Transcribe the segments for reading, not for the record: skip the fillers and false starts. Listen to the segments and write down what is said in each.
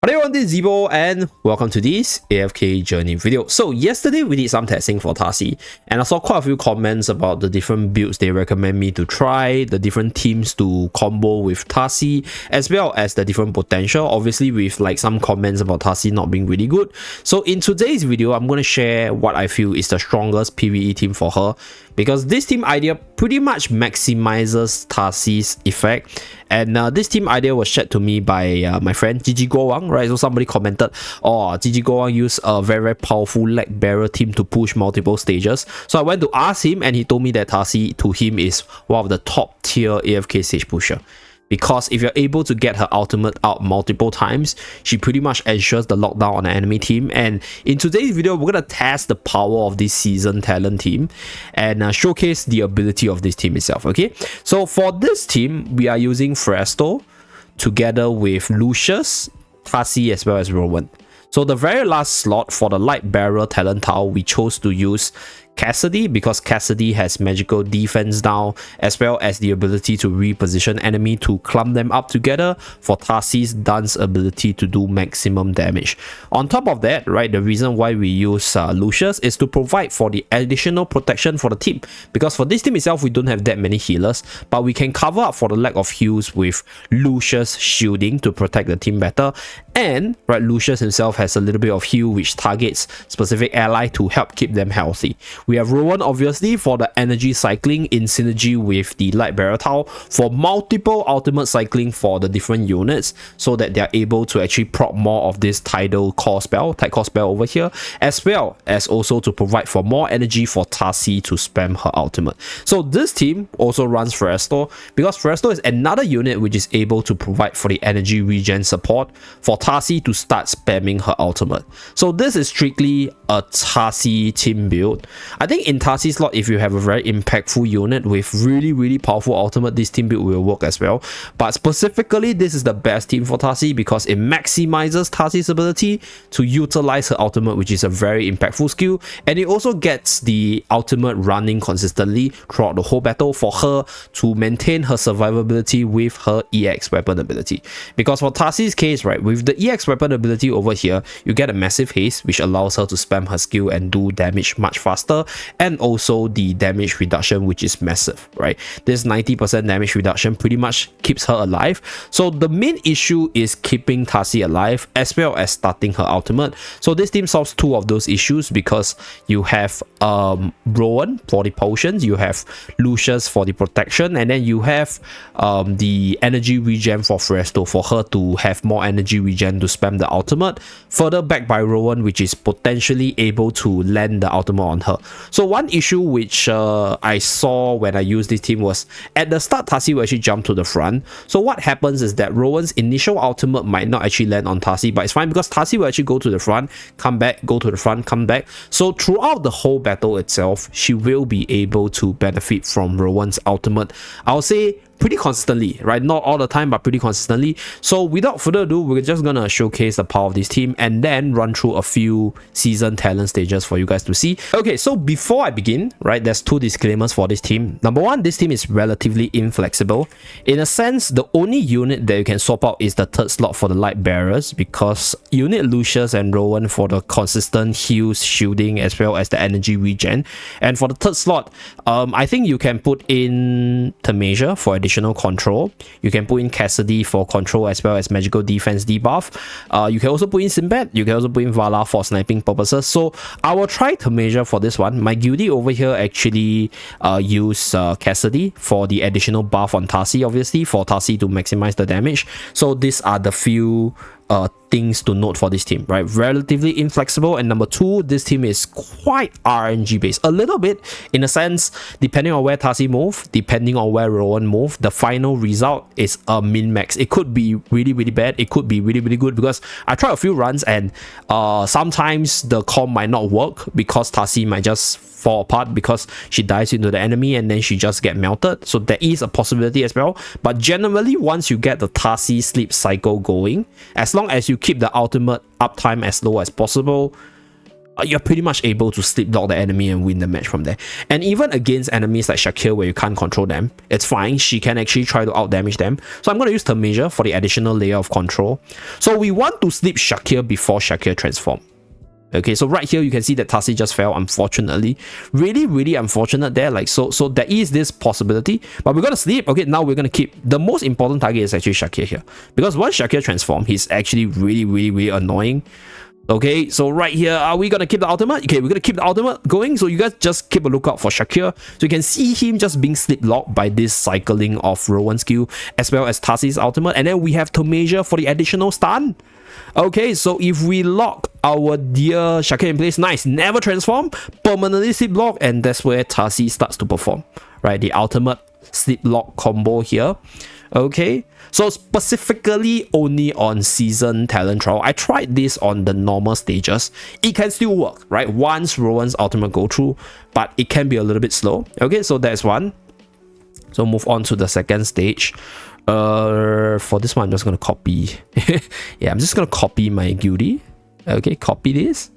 Hello everyone, this is Zeeebo and welcome to this AFK journey video. So yesterday we did some testing for Tasi and I saw quite a few comments about the different builds they recommend me to try, the different teams to combo with Tasi, as well as the different potential, obviously with like some comments about Tasi not being really good. So in today's video, I'm going to share what I feel is the strongest PVE team for her, because this team idea pretty much maximizes Tasi's effect. And this team idea was shared to me by my friend Zeeebo Wang, right? So somebody commented, oh, Zeeebo Wang used a very, very powerful leg barrier team to push multiple stages. So I went to ask him and he told me that Tasi to him is one of the top tier AFK stage pusher. Because if you're able to get her ultimate out multiple times, she pretty much ensures the lockdown on the enemy team. And in today's video, we're going to test the power of this seasoned talent team and showcase the ability of this team itself, okay? So for this team, we are using Fresto together with Lucius, Tasi, as well as Rowan. So the very last slot for the light barrier talent tile, we chose to use Cassidy because Cassidy has magical defense down, as well as the ability to reposition enemy to clump them up together for Tasi's dance ability to do maximum damage. On top of that, right, the reason why we use Lucius is to provide for the additional protection for the team, because for this team itself we don't have that many healers, but we can cover up for the lack of heals with Lucius shielding to protect the team better. And right, Lucius himself has a little bit of heal which targets specific ally to help keep them healthy. We have Rowan obviously for the energy cycling in synergy with the light barrier tile for multiple ultimate cycling for the different units, so that they're able to actually prop more of this tidal core spell, tide core spell over here, as well as also to provide for more energy for Tasi to spam her ultimate. So this team also runs Fresto because Fresto is another unit which is able to provide for the energy regen support for Tasi to start spamming her ultimate. So this is strictly a Tasi team build. I think in Tasi's slot, if you have a very impactful unit with really powerful ultimate, this team build will work as well. But specifically, this is the best team for Tasi because it maximizes Tasi's ability to utilize her ultimate, which is a very impactful skill, and it also gets the ultimate running consistently throughout the whole battle for her to maintain her survivability with her EX weapon ability. Because for Tasi's case, right, with the EX weapon ability over here, you get a massive haste which allows her to spam her skill and do damage much faster, and also the damage reduction which is massive, right? This 90% damage reduction pretty much keeps her alive. So the main issue is keeping Tasi alive as well as starting her ultimate. So this team solves two of those issues because you have Rowan for the potions, you have Lucius for the protection, and then you have the energy regen for Fresto for her to have more energy regen to spam the ultimate, further backed by Rowan which is potentially able to land the ultimate on her. So one issue which I saw when I used this team was at the start Tasi will actually jump to the front. So what happens is that Rowan's initial ultimate might not actually land on Tasi, but it's fine because Tasi will actually go to the front, come back, go to the front, come back. So throughout the whole battle itself, she will be able to benefit from Rowan's ultimate, I'll say pretty consistently, right? Not all the time, but pretty consistently. So without further ado, we're just gonna showcase the power of this team and then run through a few season talent stages for you guys to see. Okay, so before I begin, right, there's two disclaimers for this team. Number one, this team is relatively inflexible. In a sense, the only unit that you can swap out is the third slot for the light bearers, because unit Lucius and Rowan for the consistent heals, shielding, as well as the energy regen. And for the third slot, I think you can put in Tamasia for additional control. You can put in Cassidy for control as well as magical defense debuff. You can also put in Sinbad. You can also put in Vala for sniping purposes. So I will try Tamasia for this one. My guildie over here actually use Cassidy for the additional buff on Tasi, obviously, for Tasi to maximize the damage. So these are the few things to note for this team, right? Relatively inflexible. And number two, this team is quite RNG based a little bit, in a sense, depending on where Tasi move, depending on where Rowan move, the final result is a min max. It could be really bad, it could be really good, because I tried a few runs and sometimes the comp might not work because Tasi might just fall apart because she dives into the enemy and then she just get melted. So there is a possibility as well, but generally once you get the Tasi sleep cycle going, as long as you keep the ultimate uptime as low as possible, you're pretty much able to sleep block the enemy and win the match from there. And even against enemies like Shakir, where you can't control them, it's fine. She can actually try to out damage them. So I'm going to use Thermasia for the additional layer of control. So we want to sleep Shakir before Shakir transform. Okay, so right here you can see that Tasi just fell, unfortunately. Really unfortunate there. Like, so there is this possibility, but we're gonna sleep. Okay, now we're gonna keep the most important target is actually Shakir here, because once Shakir transforms, he's actually really annoying. Okay, so right here, are we gonna keep the ultimate? Okay, we're gonna keep the ultimate going. So you guys just keep a lookout for Shakir. So you can see him just being slip locked by this cycling of Rowan's skill, as well as Tasi's ultimate. And then we have Thermasia for the additional stun. Okay, so if we lock our dear Shakir in place, nice, never transform, permanently slip lock, and that's where Tasi starts to perform, right? The ultimate slip lock combo here. Okay, so specifically only on season talent trial. I tried this on the normal stages. It can still work, right? Once Rowan's ultimate go through, but it can be a little bit slow. Okay, so that's one. So move on to the second stage. For this one, I'm just gonna copy. Yeah, I'm just gonna copy my guilty. Okay, copy this.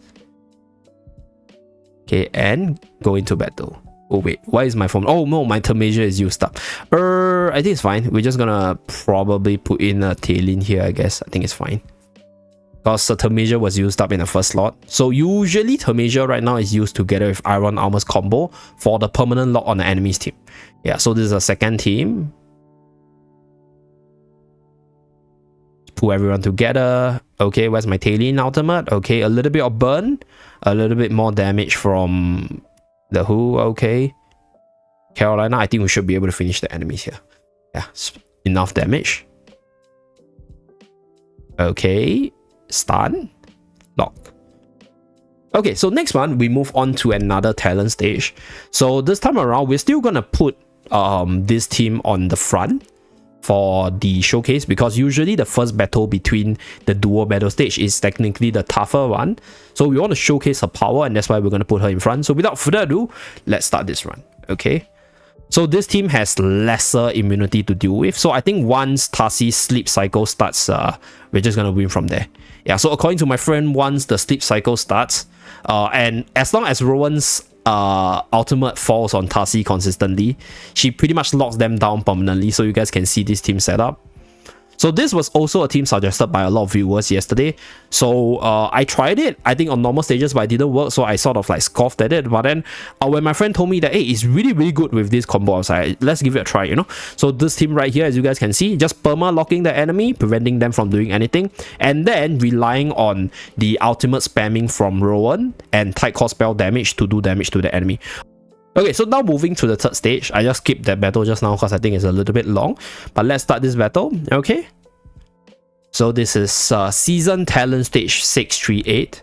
Okay, and go into battle. Oh wait, why is my phone? Oh no, my Thermasia is used up. I think it's fine. We're just gonna probably put in a Tailin here, I guess. I think it's fine, because the Thermasia was used up in the first slot. So usually Thermasia right now is used together with Iron Armor's combo for the permanent lock on the enemy's team. Yeah, so this is a second team. Pull everyone together. Okay, where's my Tailin ultimate? Okay, a little bit of burn, a little bit more damage from the Who. Okay, Carolina, I think we should be able to finish the enemies here. Yeah, enough damage. Okay, stun, lock. Okay, so next one, we move on to another talent stage. So this time around, we're still gonna put this team on the front for the showcase, because usually the first battle between the duo battle stage is technically the tougher one. So we want to showcase her power, and that's why we're going to put her in front. So without further ado, let's start this run. Okay, so this team has lesser immunity to deal with. So I think once Tasi's sleep cycle starts, we're just going to win from there. Yeah, so according to my friend, once the sleep cycle starts, and as long as Rowan's ultimate falls on Tasi consistently, she pretty much locks them down permanently. So you guys can see this team setup. So this was also a team suggested by a lot of viewers yesterday. So I tried it, I think on normal stages, but it didn't work. So I sort of like scoffed at it. But then when my friend told me that, hey, it's really good with this combo, I was like, let's give it a try, you know. So this team right here, as you guys can see, just perma locking the enemy, preventing them from doing anything, and then relying on the ultimate spamming from Rowan and tight core spell damage to do damage to the enemy. Okay, so now moving to the third stage. I just skipped that battle just now because I think it's a little bit long. But let's start this battle, okay? So this is Season Talent Stage 638.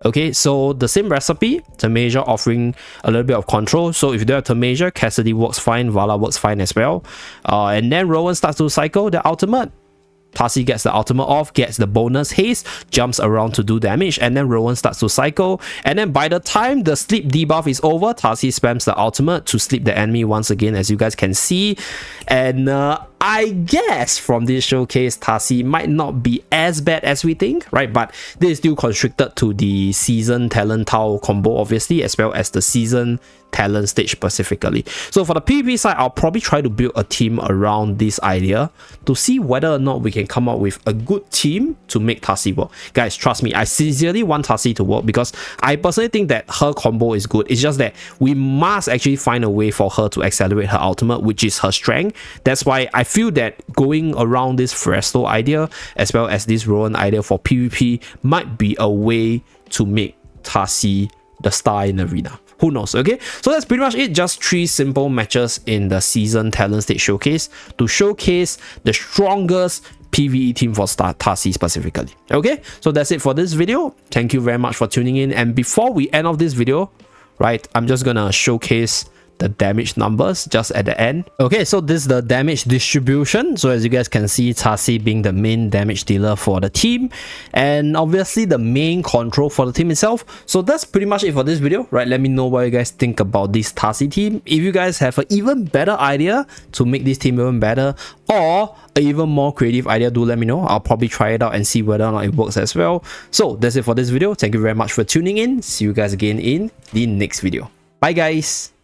Okay, so the same recipe, Thermasia offering a little bit of control. So if you don't have Thermasia, Cassidy works fine, Vala works fine as well. And then Rowan starts to cycle the ultimate. Tasi gets the ultimate off, gets the bonus haste, jumps around to do damage, and then Rowan starts to cycle. And then by the time the sleep debuff is over, Tasi spams the ultimate to sleep the enemy once again, as you guys can see. And I guess from this showcase, Tasi might not be as bad as we think, right? But this is still constricted to the season talent tile combo, obviously, as well as the season talent stage specifically. So for the PvP side, I'll probably try to build a team around this idea to see whether or not we can come up with a good team to make Tasi work. Guys, trust me, I sincerely want Tasi to work because I personally think that her combo is good. It's just that we must actually find a way for her to accelerate her ultimate, which is her strength. That's why I feel that going around this Fresto idea as well as this Rowan idea for PvP might be a way to make Tasi the star in the arena. Who knows? Okay, so that's pretty much it. Just 3 simple matches in the season talent stage showcase to showcase the strongest PvE team for Tasi specifically. Okay, so that's it for this video. Thank you very much for tuning in. And before we end off this video, right, I'm just gonna showcase the damage numbers just at the end. Okay, so this is the damage distribution. So as you guys can see, Tasi being the main damage dealer for the team, and obviously the main control for the team itself. So that's pretty much it for this video, right? Let me know what you guys think about this Tasi team. If you guys have an even better idea to make this team even better, or an even more creative idea, do let me know. I'll probably try it out and see whether or not it works as well. So that's it for this video. Thank you very much for tuning in. See you guys again in the next video. Bye guys.